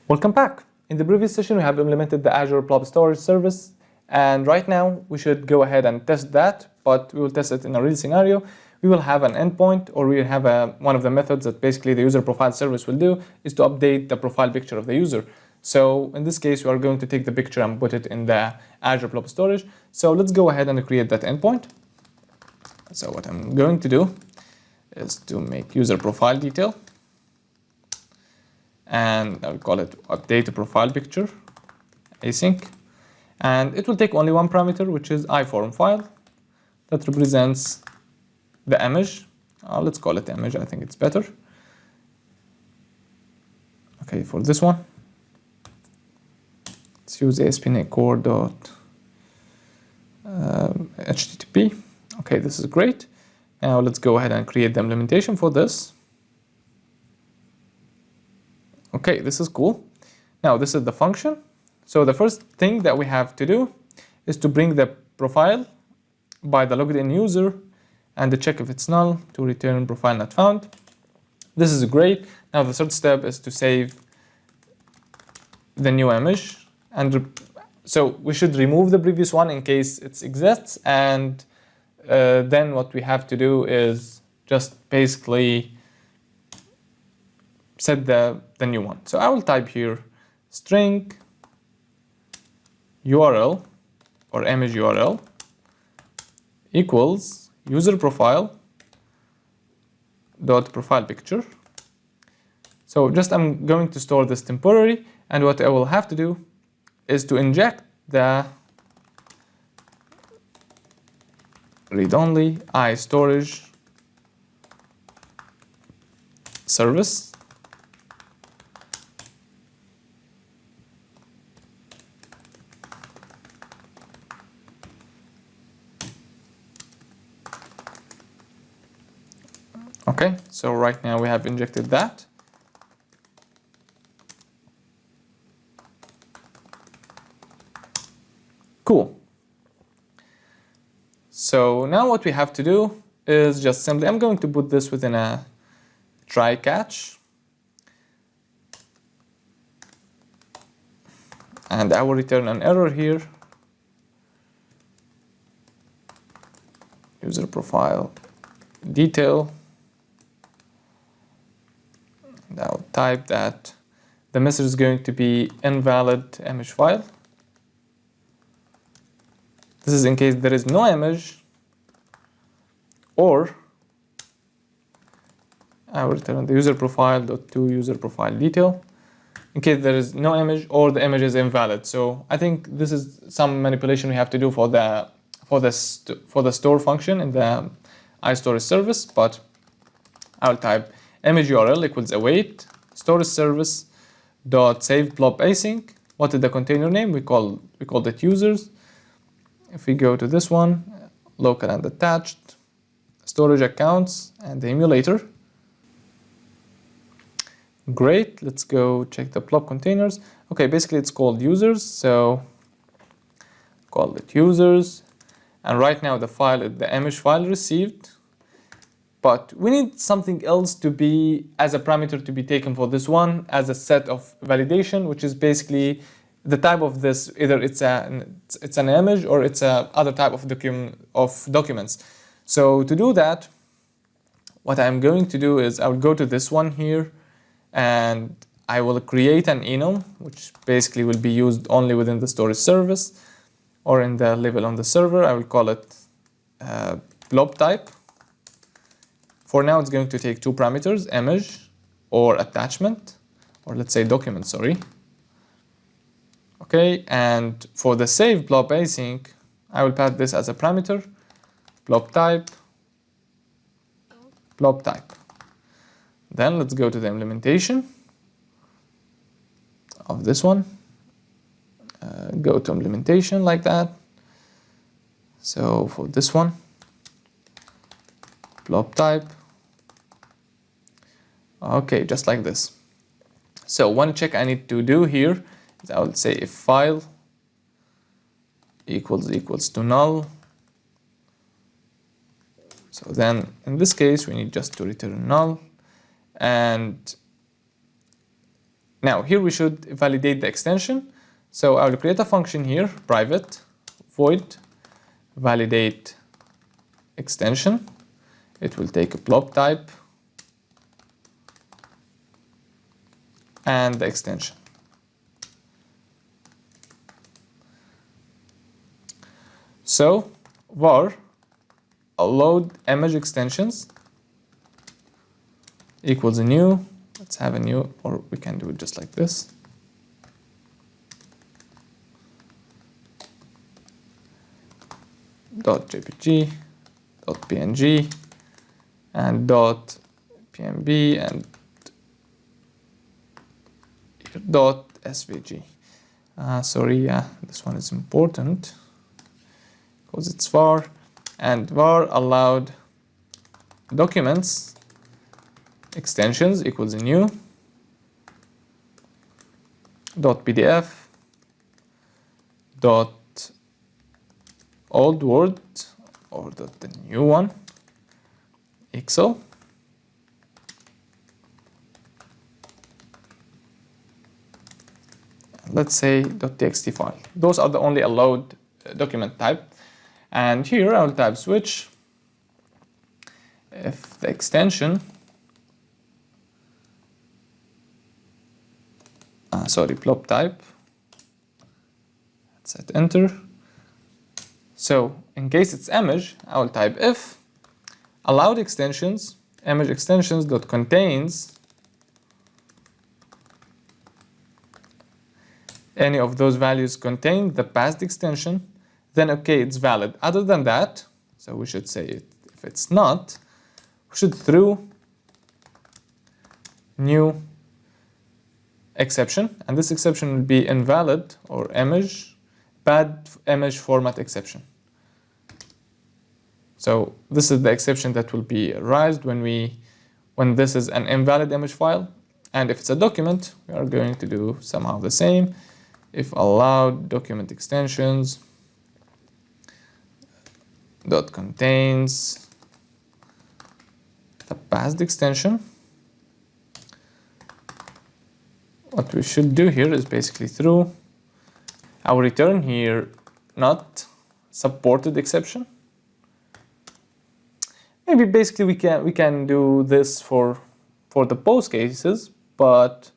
Welcome back. In the previous session, we have implemented the Azure Blob Storage Service, and right now we should go ahead and test that, but we will test it in a real scenario. We will have an endpoint, or we will have one of the methods that basically the user profile service will do is to update the profile picture of the user. So in this case, we are going to take the picture and put it in the Azure Blob Storage. So let's go ahead and create that endpoint. So what I'm going to do is to make user profile detail, and I'll call it update profile picture async, and it will take only one parameter, which is iForm file that represents the image. Let's call it image, I think it's better. Okay, for this one, let's use ASP.NET Core.http. Okay, this is great. Now let's go ahead and create the implementation for this. Okay, this is cool. Now this is the function. So the first thing that we have to do is to bring the profile by the logged in user and to check if it's null to return profile not found. This is great. Now the third step is to save the new image, and so we should remove the previous one in case it exists, and then what we have to do is just basically set the new one. So I will type here string URL or image URL equals user profile dot profile picture. So just I'm going to store this temporary, and what I will have to do is to inject the read-only storage service. Okay, so right now we have injected that. Cool. So now what we have to do is just simply, I'm going to put this within a try catch, and I will return an error here. User profile detail. And I'll type that the message is going to be invalid image file. This is in case there is no image, or I will return the user profile.to user profile detail in case there is no image or the image is invalid. So I think this is some manipulation we have to do for the store function in the iStorage service, but I will type image URL equals await storage service dot save blob async. What is the container name? We called it users. If we go to this one, local and attached, storage accounts, and the emulator. Great, let's go check the blob containers. Okay, basically it's called users, so call it users. And right now the file is the image file received, but we need something else to be as a parameter to be taken for this one as a set of validation, which is basically the type of this, either it's an image or it's a other type of documents. So to do that, what I'm going to do is I will go to this one here, and I will create an enum, which basically will be used only within the storage service or in the level on the server. I will call it blob type. For now, it's going to take two parameters, image or attachment, or let's say document, sorry. Okay, and for the save blob async, I will pass this as a parameter, blob type. Then let's go to the implementation of this one. Go to implementation like that. So for this one, blob type. Okay, just like this. So one check I need to do here is I will say if file equals to null. So then in this case we need just to return null, and Now here we should validate the extension. So I will create a function here, private void validate extension. It will take a blob type and the extension. So var allowed image extensions equals a new. Let's have a new, or we can do it just like this. .jpg, .png, and .pmb, and .svg. Sorry, this one is important because it's var, and var allowed documents extensions equals a new .pdf .old word or the new one excel let's say .txt file. Those are the only allowed document type. And here I will type switch if the extension blob type. Let's hit enter. So in case it's image, I will type if allowed extensions image extensions dot contains any of those values contain the passed extension, then okay, it's valid. Other than that, so we should say it. If it's not, we should throw new exception, and this exception will be invalid or bad image format exception. So this is the exception that will be raised when this is an invalid image file. And if it's a document, we are going to do somehow the same. If allowed document extensions dot contains the passed extension, what we should do here is basically through our return here not supported exception. Maybe basically we can do this for the post cases, but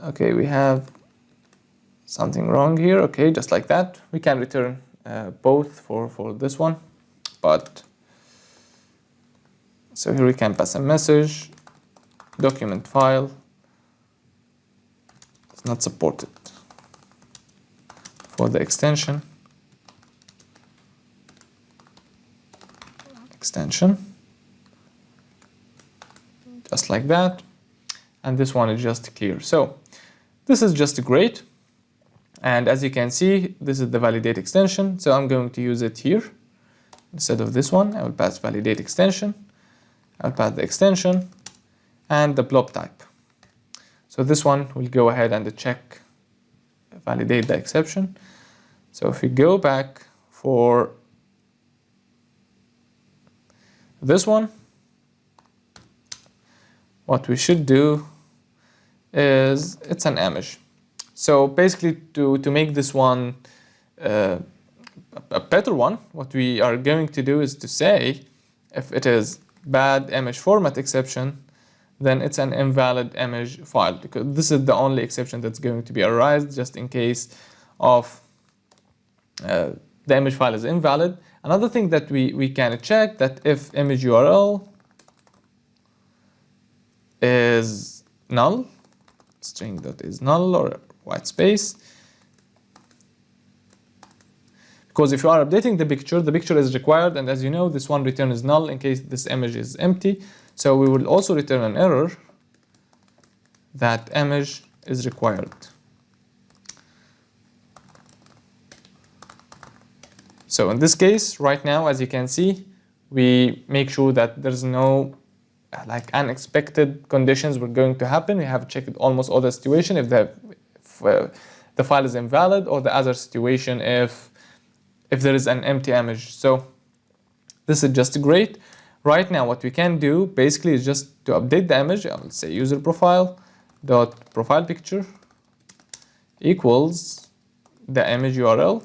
okay, we have something wrong here. Okay, just like that, we can return both for this one, but so here we can pass a message. Document file is not supported for the extension. Just like that, and this one is just clear. So this is just great, and as you can see, this is the validate extension. So I'm going to use it here instead of this one. I will pass validate extension. I'll pass the extension and the blob type. So this one will go ahead and check, validate the exception. So if we go back for this one, what we should do is, it's an image. So basically to make this one a better one, what we are going to do is to say if it is bad image format exception, then it's an invalid image file, because this is the only exception that's going to be arised just in case of the image file is invalid. Another thing that we can check, that if image URL is null, string that is null or white space, because if you are updating the picture is required, and as you know, this one return is null in case this image is empty. So we will also return an error that image is required. So in this case, right now, as you can see, we make sure that there's no like unexpected conditions were going to happen. We have checked almost all the situation if the file is invalid, or the other situation if there is an empty image. So this is just great. Right now, what we can do basically is just to update the image. I will say user profile dot profile picture equals the image URL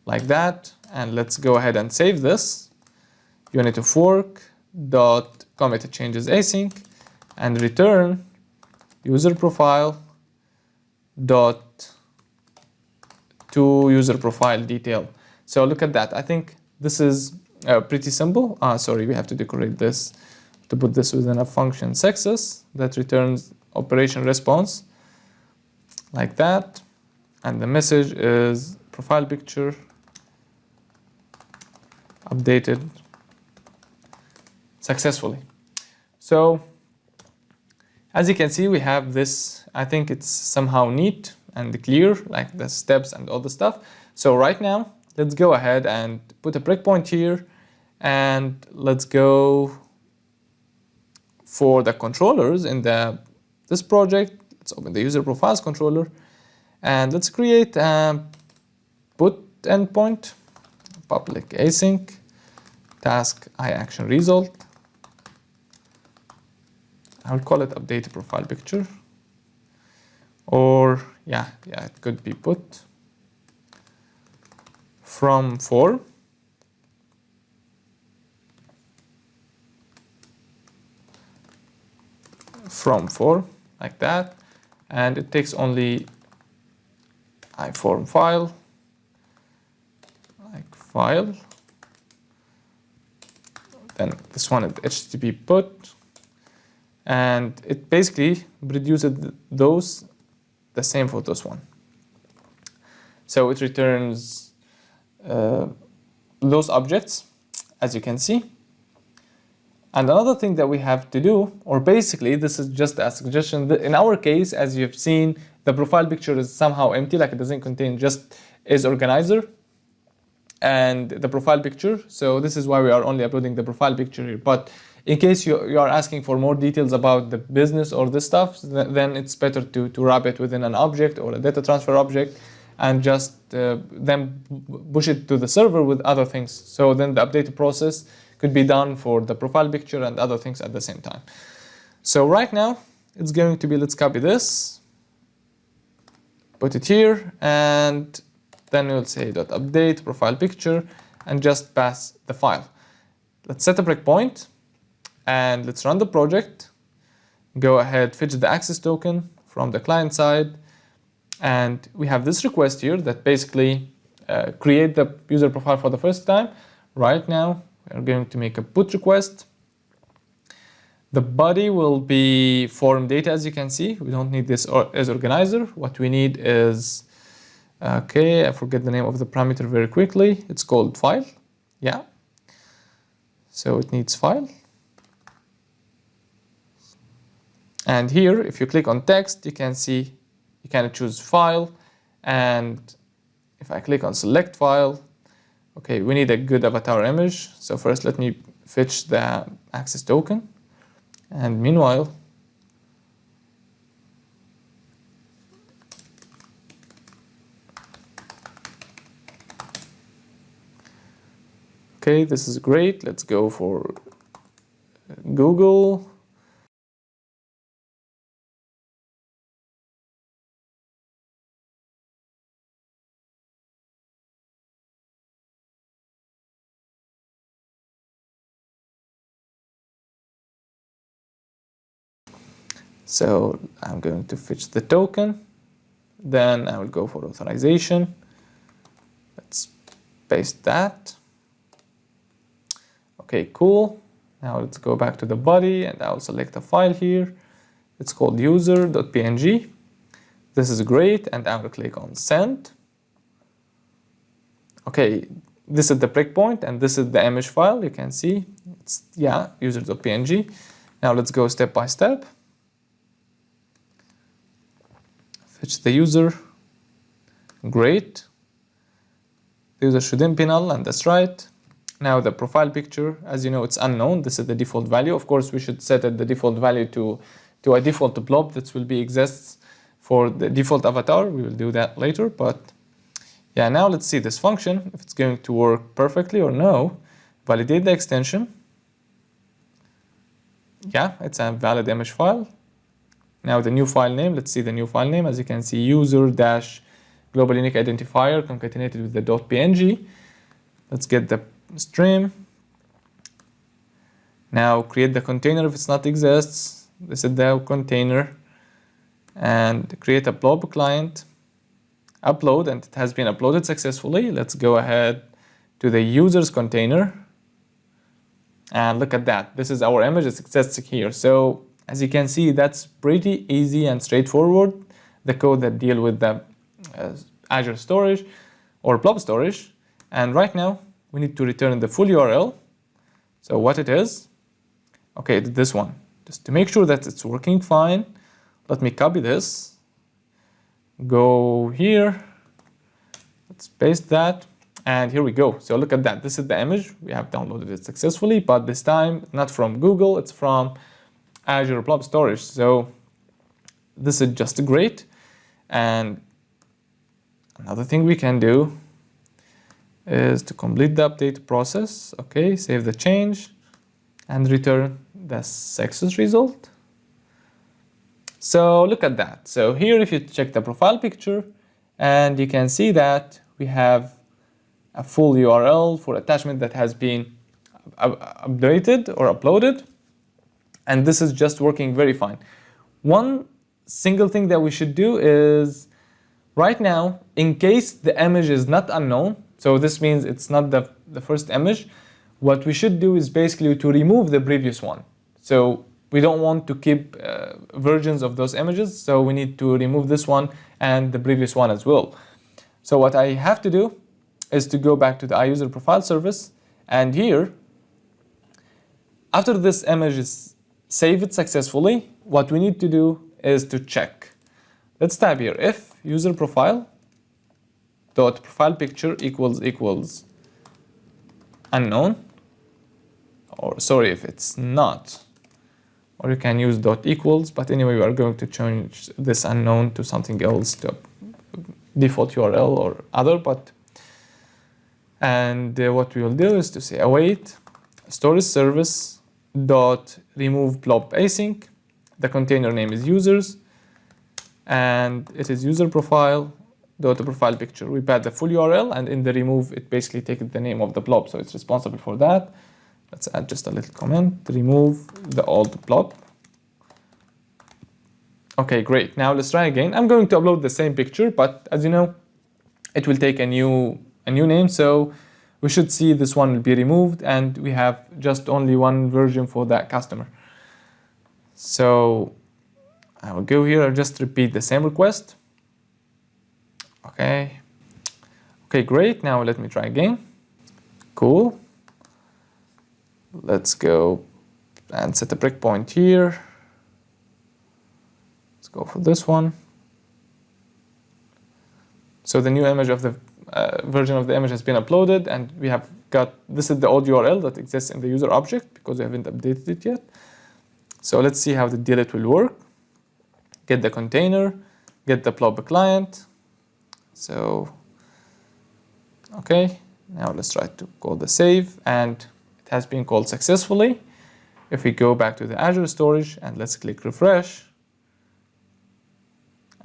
like that. And let's go ahead and save this. Unit of work dot commit changes async and return user profile dot to user profile detail. So look at that. I think this is pretty simple. Sorry, we have to decorate this to put this within a function success that returns operation response like that. And the message is profile picture updated successfully. So as you can see, we have this. I think it's somehow neat and clear, like the steps and all the stuff. So right now, let's go ahead and put a breakpoint here, and let's go for the controllers in this project. Let's open the user profiles controller, and let's create a put endpoint, public async, task iAction result. I'll call it update profile picture, or yeah, it could be put from for like that, and it takes only iForm file, like file, then this one is HTTP put, and it basically produces those the same for this one. So it returns those objects, as you can see. And another thing that we have to do, or basically this is just a suggestion, that in our case, as you've seen, the profile picture is somehow empty, like it doesn't contain just is organizer and the profile picture. So this is why we are only uploading the profile picture here. But in case you are asking for more details about the business or this stuff, then it's better to wrap it within an object or a data transfer object and just then push it to the server with other things. So then the update process could be done for the profile picture and other things at the same time. So right now it's going to be, let's copy this, put it here, and then we'll say .update profile picture and just pass the file. Let's set a breakpoint and let's run the project. Go ahead, fetch the access token from the client side, and we have this request here that basically create the user profile for the first time. Right now we are going to make a put request. The body will be form data, as you can see. We don't need this as organizer. What we need is, okay, I forget the name of the parameter very quickly. It's called file. Yeah. So it needs file. And here, if you click on text, you can see you can choose file. And if I click on select file, okay, we need a good avatar image. So first, let me fetch the access token. And meanwhile, okay, this is great. Let's go for Google. So I'm going to fetch the token. Then I will go for authorization. Let's paste that. Okay, cool. Now let's go back to the body and I'll select a file here. It's called user.png. This is great, and I will click on send. Okay, this is the breakpoint and this is the image file. You can see it's, yeah, user.png. Now let's go step by step. Fetch the user. Great. The user shouldn't be null, and that's right. Now the profile picture, as you know, it's unknown. This is the default value. Of course, we should set the default value to a default blob that will be exists for the default avatar. We will do that later, but yeah, now let's see this function, if it's going to work perfectly or no. validate the extension. Yeah, it's a valid image file. Now the new file name, let's see the new file name. As you can see, user-global unique identifier concatenated with the .png. Let's get the stream. Now create the container if it's not exists. This is the container. And create a blob client. Upload, and it has been uploaded successfully. Let's go ahead to the users container. And look at that. This is our image. It exists here. So as you can see, that's pretty easy and straightforward. The code that deal with the Azure storage or blob storage. And right now we need to return the full URL. So what it is, okay, this one. Just to make sure that it's working fine, let me copy this. Go here. Let's paste that. And here we go. So look at that. This is the image. We have downloaded it successfully, but this time not from Google, it's from Azure Blob Storage. So this is just great. And another thing we can do is to complete the update process. Okay, save the change and return the success result. So look at that. So here if you check the profile picture, and you can see that we have a full URL for attachment that has been updated or uploaded, and this is just working very fine. One single thing that we should do is right now, in case the image is not unknown, so this means it's not the first image, what we should do is basically to remove the previous one. So we don't want to keep versions of those images, so we need to remove this one and the previous one as well. So what I have to do is to go back to the iUser profile service, and here, after this image is saved successfully, what we need to do is to check. Let's type here if user profile dot profile picture equals unknown, or sorry, if it's not, or you can use dot equals, but anyway we are going to change this unknown to something else, to default URL or other. But and what we will do is to say await storage service dot remove blob async. The container name is users, and it is user profile dot profile picture. We pass the full URL, and in the remove it basically takes the name of the blob, so it's responsible for that. Let's add just a little comment, remove the old blob. Okay, great. Now let's try again. I'm going to upload the same picture, but as you know, it will take a new name, so we should see this one will be removed, and we have just only one version for that customer. So I will go here and just repeat the same request. Okay, great. Now let me try again. Cool. Let's go and set a breakpoint here. Let's go for this one. So the new image of the version of the image has been uploaded, and we have got, this is the old URL that exists in the user object because we haven't updated it yet. So let's see how the delete will work. Get the container, get the blob client. So, okay, now let's try to call the save, and it has been called successfully. If we go back to the Azure storage and let's click refresh.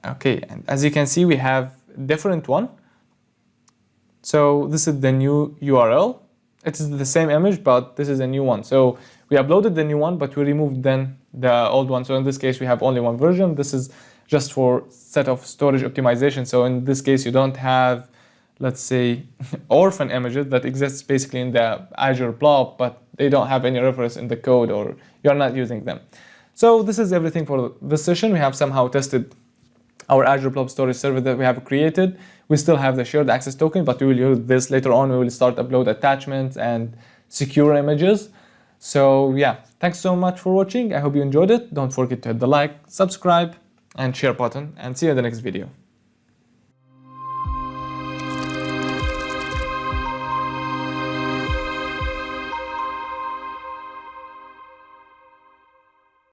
Okay, and as you can see, we have a different one. So this is the new URL. It is the same image, but this is a new one. So we uploaded the new one, but we removed then the old one. So in this case, we have only one version. This is just for set of storage optimization. So in this case, you don't have, let's say, orphan images that exists basically in the Azure Blob, but they don't have any reference in the code, or you're not using them. So this is everything for this session. We have somehow tested our Azure Blob Storage Service that we have created. We still have the shared access token, but we will use this later on. We will start upload attachments and secure images. So yeah, thanks so much for watching. I hope you enjoyed it. Don't forget to hit the like, subscribe, and share button, and see you in the next video.